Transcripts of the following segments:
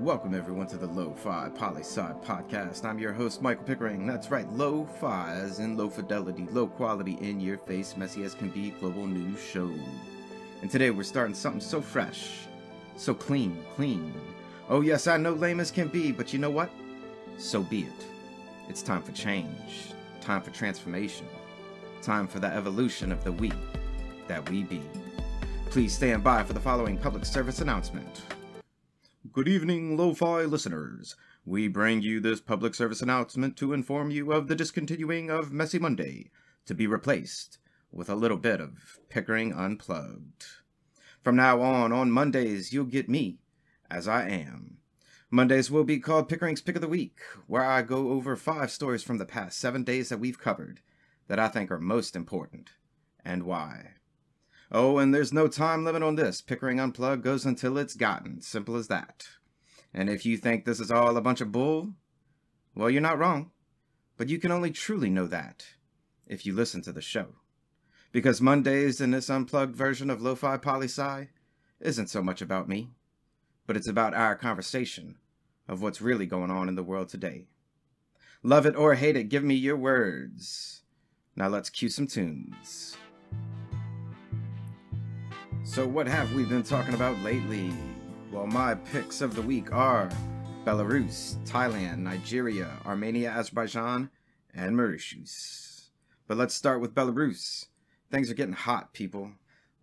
Welcome everyone to the Lofi Poli Sci podcast. I'm your host, Michael Pickering. That's right, Lo-Fi as in low fidelity, low quality, in your face, messy as can be, global news show. And today we're starting something so fresh, so clean. Oh yes, I know lame as can be, but you know what? So be it. It's time for change, time for transformation, time for the evolution of the we that we be. Please stand by for the following public service announcement. Good evening, Lo-Fi listeners. We bring you this public service announcement to inform you of the discontinuing of Messy Monday, to be replaced with a little bit of Pickering Unplugged. From now on Mondays, you'll get me as I am. Mondays will be called Pickering's Pick of the Week, where I go over 5 stories from the past 7 days that we've covered that I think are most important, and why. Oh, and there's no time limit on this. Pickering Unplugged goes until it's gotten. Simple as that. And if you think this is all a bunch of bull, well, you're not wrong. But you can only truly know that if you listen to the show. Because Mondays in this unplugged version of Lofi Poli Sci isn't so much about me, but it's about our conversation of what's really going on in the world today. Love it or hate it, give me your words. Now let's cue some tunes. So what have we been talking about lately? Well, my picks of the week are Belarus, Thailand, Nigeria, Armenia, Azerbaijan, and Mauritius. But let's start with Belarus. Things are getting hot, people.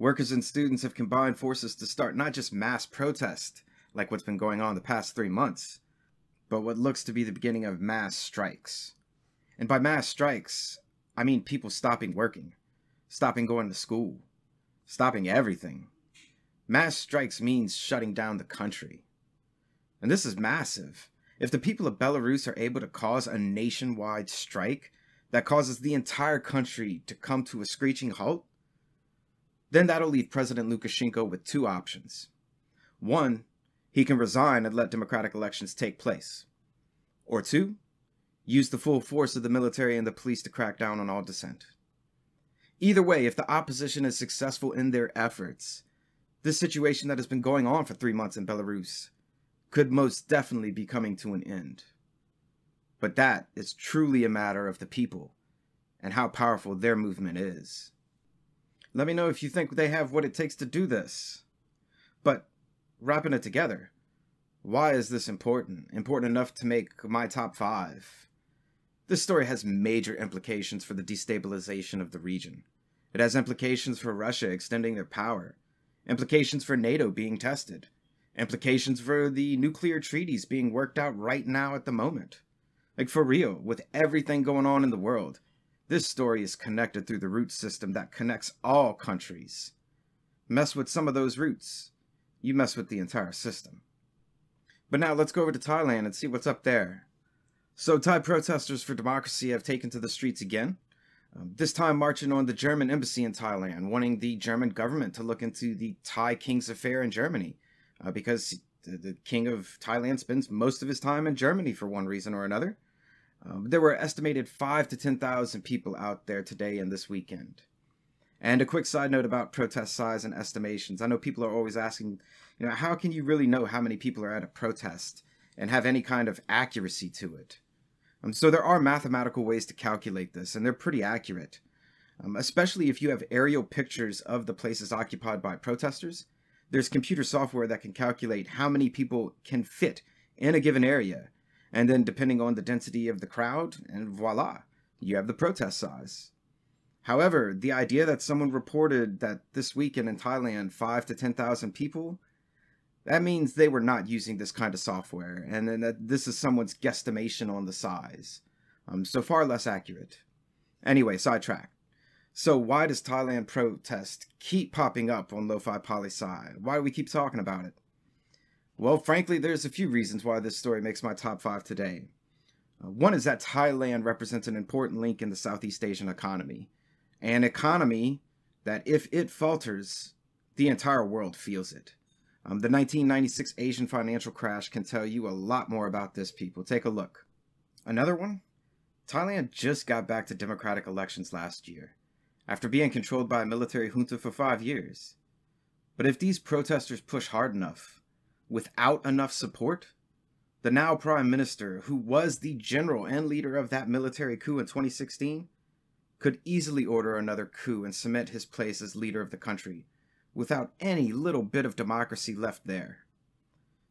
Workers and students have combined forces to start not just mass protest, like what's been going on the past 3 months, but what looks to be the beginning of mass strikes. And by mass strikes, I mean people stopping working, stopping going to school, stopping everything. Mass strikes means shutting down the country. And this is massive. If the people of Belarus are able to cause a nationwide strike that causes the entire country to come to a screeching halt, then that'll leave President Lukashenko with 2 options. 1, he can resign and let democratic elections take place. Or 2, use the full force of the military and the police to crack down on all dissent. Either way, if the opposition is successful in their efforts, this situation that has been going on for 3 months in Belarus could most definitely be coming to an end. But that is truly a matter of the people and how powerful their movement is. Let me know if you think they have what it takes to do this. But wrapping it together, why is this important? Important enough to make my top 5. This story has major implications for the destabilization of the region. It has implications for Russia extending their power, implications for NATO being tested, implications for the nuclear treaties being worked out right now at the moment. Like, for real, with everything going on in the world, this story is connected through the root system that connects all countries. Mess with some of those roots, you mess with the entire system. But now let's go over to Thailand and see what's up there. So Thai protesters for democracy have taken to the streets again, this time marching on the German embassy in Thailand, wanting the German government to look into the Thai king's affair in Germany, because the king of Thailand spends most of his time in Germany for one reason or another. There were estimated 5,000 to 10,000 people out there today and this weekend. And a quick side note about protest size and estimations. I know people are always asking, how can you really know how many people are at a protest and have any kind of accuracy to it? So there are mathematical ways to calculate this, and they're pretty accurate, especially if you have aerial pictures of the places occupied by protesters. There's computer software that can calculate how many people can fit in a given area, and then depending on the density of the crowd, and voila, you have the protest size. However, the idea that someone reported that this weekend in Thailand 5,000 to 10,000 people, that means they were not using this kind of software, and then that this is someone's guesstimation on the size. So far less accurate. Anyway, sidetrack. So why does Thailand protest keep popping up on Lofi Poli Sci? Why do we keep talking about it? Well, frankly, there's a few reasons why this story makes my top 5 today. One is that Thailand represents an important link in the Southeast Asian economy. An economy that, if it falters, the entire world feels it. The 1996 Asian financial crash can tell you a lot more about this, people. Take a look. Another one? Thailand just got back to democratic elections last year, after being controlled by a military junta for 5 years. But if these protesters push hard enough, without enough support, the now Prime Minister, who was the general and leader of that military coup in 2016, could easily order another coup and cement his place as leader of the country, without any little bit of democracy left there.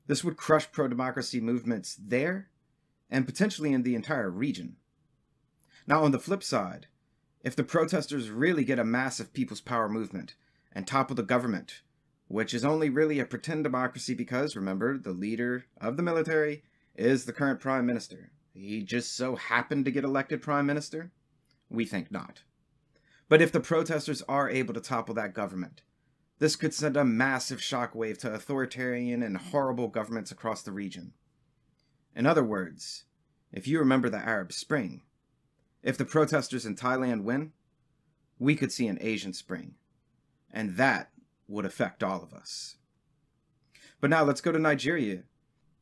This would crush pro-democracy movements there, and potentially in the entire region. Now, on the flip side, if the protesters really get a massive people's power movement and topple the government, which is only really a pretend democracy because, remember, the leader of the military is the current prime minister. He just so happened to get elected prime minister? We think not. But if the protesters are able to topple that government, this could send a massive shockwave to authoritarian and horrible governments across the region. In other words, if you remember the Arab Spring, if the protesters in Thailand win, we could see an Asian Spring, and that would affect all of us. But now let's go to Nigeria.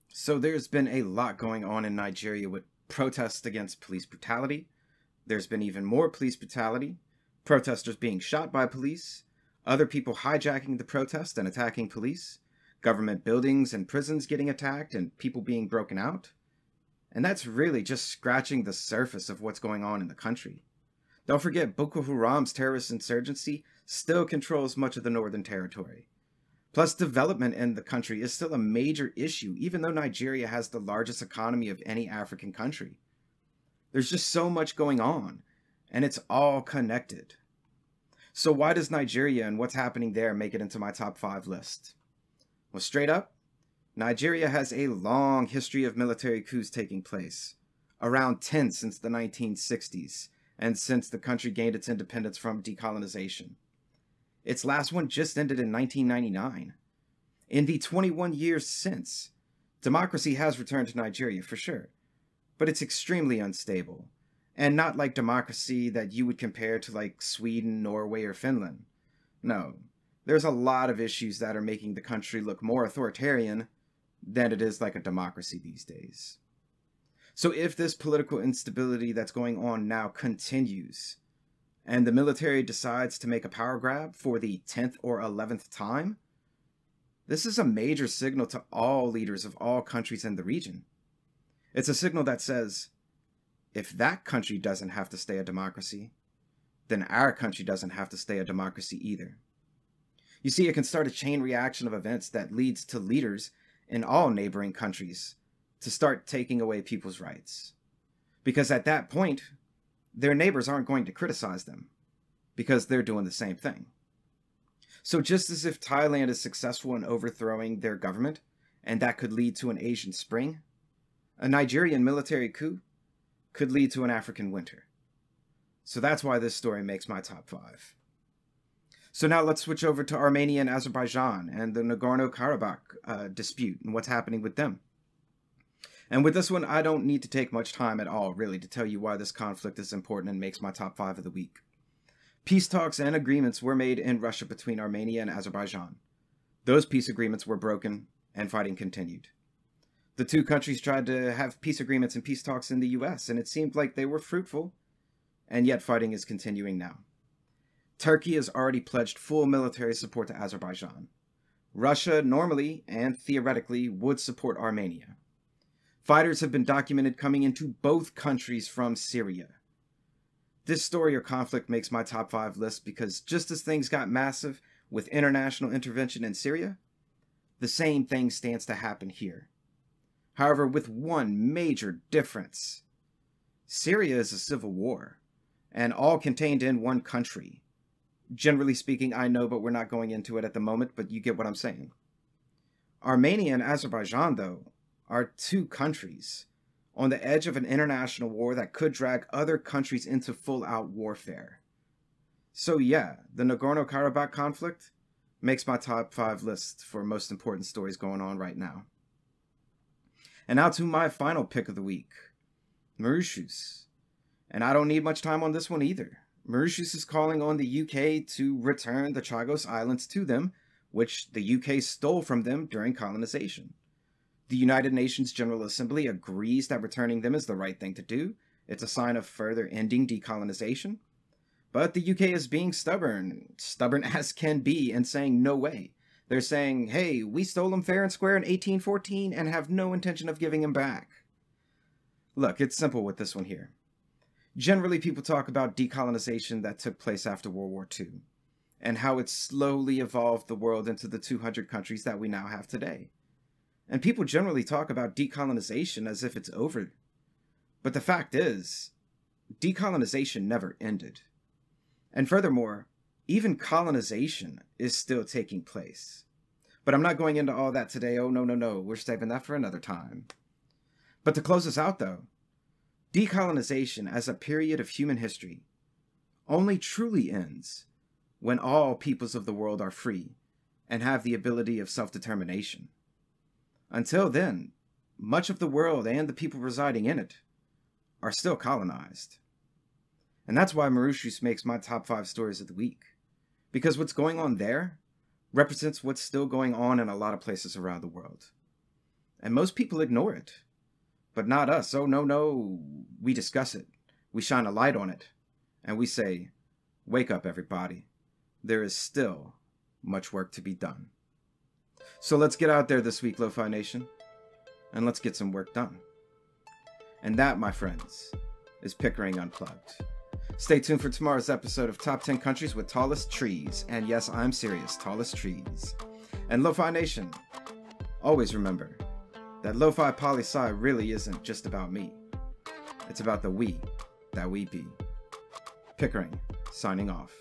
So there's been a lot going on in Nigeria with protests against police brutality. There's been even more police brutality, protesters being shot by police, other people hijacking the protest and attacking police, government buildings and prisons getting attacked, and people being broken out. And that's really just scratching the surface of what's going on in the country. Don't forget, Boko Haram's terrorist insurgency still controls much of the northern territory. Plus, development in the country is still a major issue, even though Nigeria has the largest economy of any African country. There's just so much going on, and it's all connected. So why does Nigeria and what's happening there make it into my top 5 list? Well, straight up, Nigeria has a long history of military coups taking place, around 10 since the 1960s, and since the country gained its independence from decolonization. Its last one just ended in 1999. In the 21 years since, democracy has returned to Nigeria for sure, but it's extremely unstable, and not like democracy that you would compare to like Sweden, Norway, or Finland. No, there's a lot of issues that are making the country look more authoritarian than it is like a democracy these days. So if this political instability that's going on now continues, and the military decides to make a power grab for the 10th or 11th time, this is a major signal to all leaders of all countries in the region. It's a signal that says, if that country doesn't have to stay a democracy, then our country doesn't have to stay a democracy either. You see, it can start a chain reaction of events that leads to leaders in all neighboring countries to start taking away people's rights. Because at that point, their neighbors aren't going to criticize them, because they're doing the same thing. So just as if Thailand is successful in overthrowing their government, and that could lead to an Asian Spring, a Nigerian military coup could lead to an African winter. So that's why this story makes my top 5. So now let's switch over to Armenia and Azerbaijan and the Nagorno-Karabakh dispute and what's happening with them. And with this one, I don't need to take much time at all, really, to tell you why this conflict is important and makes my top 5 of the week. Peace talks and agreements were made in Russia between Armenia and Azerbaijan. Those peace agreements were broken, and fighting continued. The two countries tried to have peace agreements and peace talks in the US, and it seemed like they were fruitful, and yet fighting is continuing now. Turkey has already pledged full military support to Azerbaijan. Russia normally, and theoretically, would support Armenia. Fighters have been documented coming into both countries from Syria. This story or conflict makes my top 5 list because just as things got massive with international intervention in Syria, the same thing stands to happen here. However, with one major difference. Syria is a civil war, and all contained in one country. Generally speaking, I know, but we're not going into it at the moment, but you get what I'm saying. Armenia and Azerbaijan, though, are two countries on the edge of an international war that could drag other countries into full-out warfare. So yeah, the Nagorno-Karabakh conflict makes my top 5 list for most important stories going on right now. And now to my final pick of the week, Mauritius. And I don't need much time on this one either. Mauritius is calling on the UK to return the Chagos Islands to them, which the UK stole from them during colonization. The United Nations General Assembly agrees that returning them is the right thing to do. It's a sign of further ending decolonization. But the UK is being stubborn as can be, and saying no way. They're saying, hey, we stole them fair and square in 1814 and have no intention of giving them back. Look, it's simple with this one here. Generally, people talk about decolonization that took place after World War II, and how it slowly evolved the world into the 200 countries that we now have today. And people generally talk about decolonization as if it's over. But the fact is, decolonization never ended. And furthermore, even colonization is still taking place. But I'm not going into all that today. Oh, no. We're saving that for another time. But to close us out, though, decolonization as a period of human history only truly ends when all peoples of the world are free and have the ability of self-determination. Until then, much of the world and the people residing in it are still colonized. And that's why Mauritius makes my top 5 stories of the week. Because what's going on there represents what's still going on in a lot of places around the world. And most people ignore it. But not us. Oh, no. We discuss it. We shine a light on it. And we say, wake up, everybody. There is still much work to be done. So let's get out there this week, Lo-Fi Nation. And let's get some work done. And that, my friends, is Pickering Unplugged. Stay tuned for tomorrow's episode of Top 10 Countries with Tallest Trees. And yes, I'm serious, tallest trees. And Lo-Fi Nation, always remember that Lofi Poli Sci really isn't just about me. It's about the we that we be. Pickering, signing off.